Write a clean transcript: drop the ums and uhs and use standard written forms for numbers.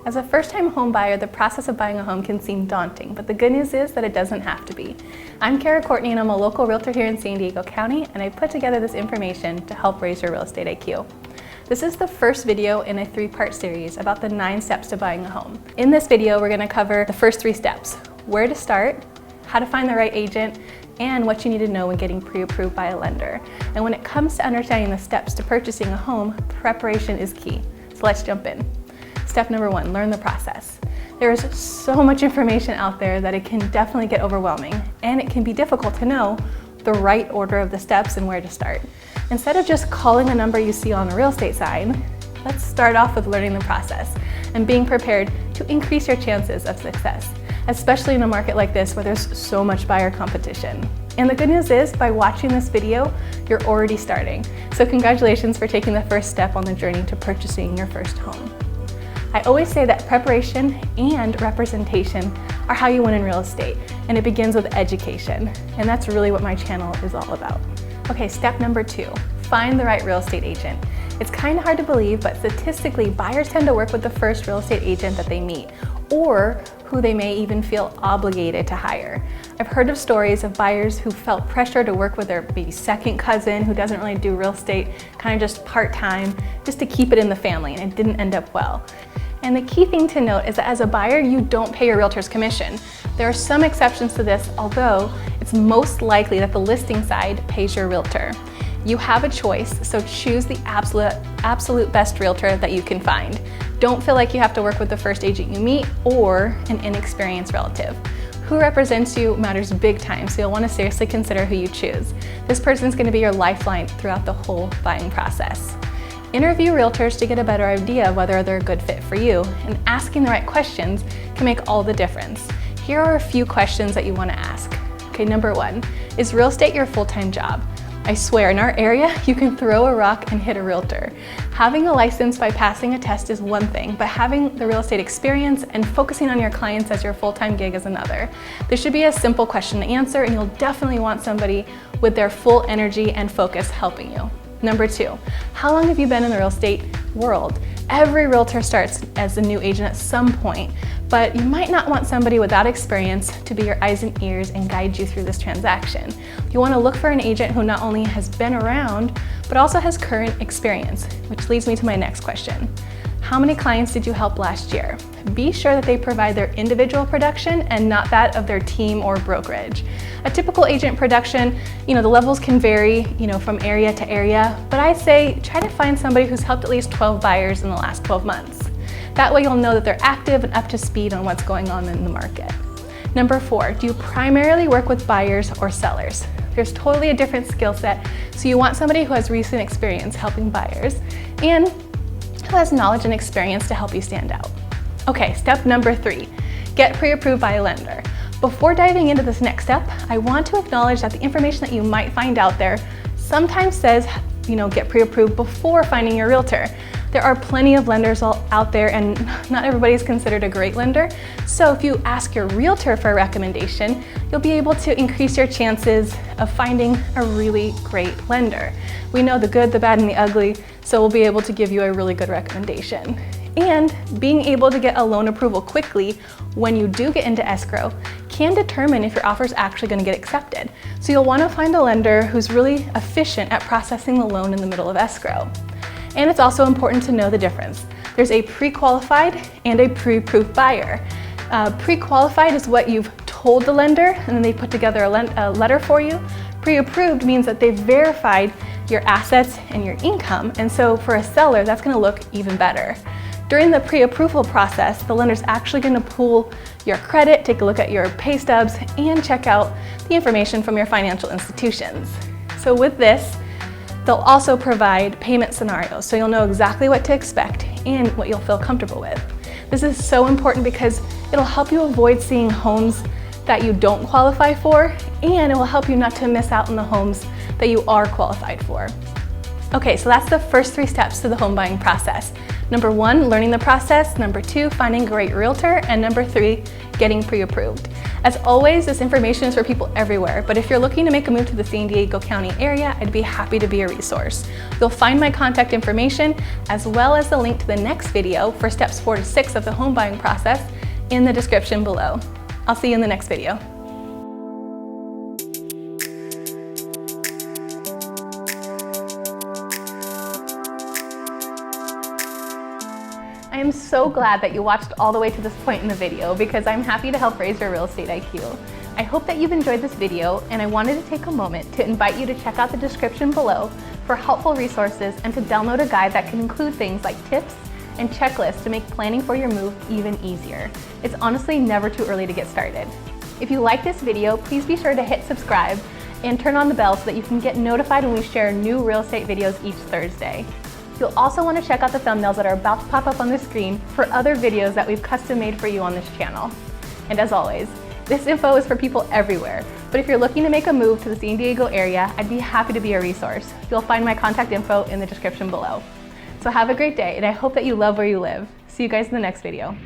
As a first-time home buyer, the process of buying a home can seem daunting, but the good news is that it doesn't have to be. I'm Courtney and I'm a local realtor here in San Diego County, and I put together this information to help raise your real estate IQ. This is the first video in a 3-part series about the 9 steps to buying a home. In this video, we're going to cover the first 3 steps: where to start, how to find the right agent, and what you need to know when getting pre-approved by a lender. And when it comes to understanding the steps to purchasing a home, preparation is key. So let's jump in. Step number 1, learn the process. There is so much information out there that it can definitely get overwhelming, and it can be difficult to know the right order of the steps and where to start. Instead of just calling a number you see on a real estate sign, let's start off with learning the process and being prepared to increase your chances of success, especially in a market like this where there's so much buyer competition. And the good news is, by watching this video, you're already starting. So congratulations for taking the first step on the journey to purchasing your first home. I always say that preparation and representation are how you win in real estate, and it begins with education. And that's really what my channel is all about. Okay, step number 2, find the right real estate agent. It's kind of hard to believe, but statistically, buyers tend to work with the first real estate agent that they meet, or who they may even feel obligated to hire. I've heard of stories of buyers who felt pressure to work with their maybe second cousin who doesn't really do real estate, kind of just part-time, just to keep it in the family, and it didn't end up well. And the key thing to note is that as a buyer, you don't pay your realtor's commission. There are some exceptions to this, although it's most likely that the listing side pays your realtor. You have a choice, so choose the absolute best realtor that you can find. Don't feel like you have to work with the first agent you meet or an inexperienced relative. Who represents you matters big time, so you'll want to seriously consider who you choose. This person's going to be your lifeline throughout the whole buying process. Interview realtors to get a better idea of whether they're a good fit for you, and asking the right questions can make all the difference. Here are a few questions that you want to ask. Okay, number 1, is real estate your full-time job? I swear, in our area, you can throw a rock and hit a realtor. Having a license by passing a test is one thing, but having the real estate experience and focusing on your clients as your full-time gig is another. This should be a simple question to answer, and you'll definitely want somebody with their full energy and focus helping you. Number 2, how long have you been in the real estate world? Every realtor starts as a new agent at some point, but you might not want somebody without experience to be your eyes and ears and guide you through this transaction. You want to look for an agent who not only has been around, but also has current experience, which leads me to my next question. How many clients did you help last year? Be sure that they provide their individual production and not that of their team or brokerage. A typical agent production, the levels can vary, from area to area, but I say try to find somebody who's helped at least 12 buyers in the last 12 months. That way you'll know that they're active and up to speed on what's going on in the market. Number 4, do you primarily work with buyers or sellers? There's totally a different skill set, so you want somebody who has recent experience helping buyers and who has knowledge and experience to help you stand out. Okay, step number 3, get pre-approved by a lender. Before diving into this next step, I want to acknowledge that the information that you might find out there sometimes says, get pre-approved before finding your realtor. There are plenty of lenders out there, and not everybody is considered a great lender. So if you ask your realtor for a recommendation, you'll be able to increase your chances of finding a really great lender. We know the good, the bad, and the ugly, so we'll be able to give you a really good recommendation. And being able to get a loan approval quickly when you do get into escrow can determine if your offer is actually going to get accepted. So you'll want to find a lender who's really efficient at processing the loan in the middle of escrow. And it's also important to know the difference. There's a pre-qualified and a pre-approved buyer. Pre-qualified is what you've told the lender, and then they put together a letter for you. Pre-approved means that they've verified your assets and your income, and so for a seller, that's going to look even better. During the pre-approval process, the lender's actually going to pull your credit, take a look at your pay stubs, and check out the information from your financial institutions. So with this, they'll also provide payment scenarios, so you'll know exactly what to expect and what you'll feel comfortable with. This is so important because it'll help you avoid seeing homes that you don't qualify for, and it will help you not to miss out on the homes that you are qualified for. Okay, so that's the first 3 steps to the home buying process. Number 1, learning the process. Number 2, finding a great realtor. And number 3, getting pre-approved. As always, this information is for people everywhere, but if you're looking to make a move to the San Diego County area, I'd be happy to be a resource. You'll find my contact information as well as the link to the next video for steps 4 to 6 of the home buying process in the description below. I'll see you in the next video. I am so glad that you watched all the way to this point in the video because I'm happy to help raise your real estate IQ. I hope that you've enjoyed this video, and I wanted to take a moment to invite you to check out the description below for helpful resources and to download a guide that can include things like tips and checklists to make planning for your move even easier. It's honestly never too early to get started. If you like this video, please be sure to hit subscribe and turn on the bell so that you can get notified when we share new real estate videos each Thursday. You'll also want to check out the thumbnails that are about to pop up on the screen for other videos that we've custom made for you on this channel. And as always, this info is for people everywhere, but if you're looking to make a move to the San Diego area, I'd be happy to be a resource. You'll find my contact info in the description below. So have a great day, and I hope that you love where you live. See you guys in the next video.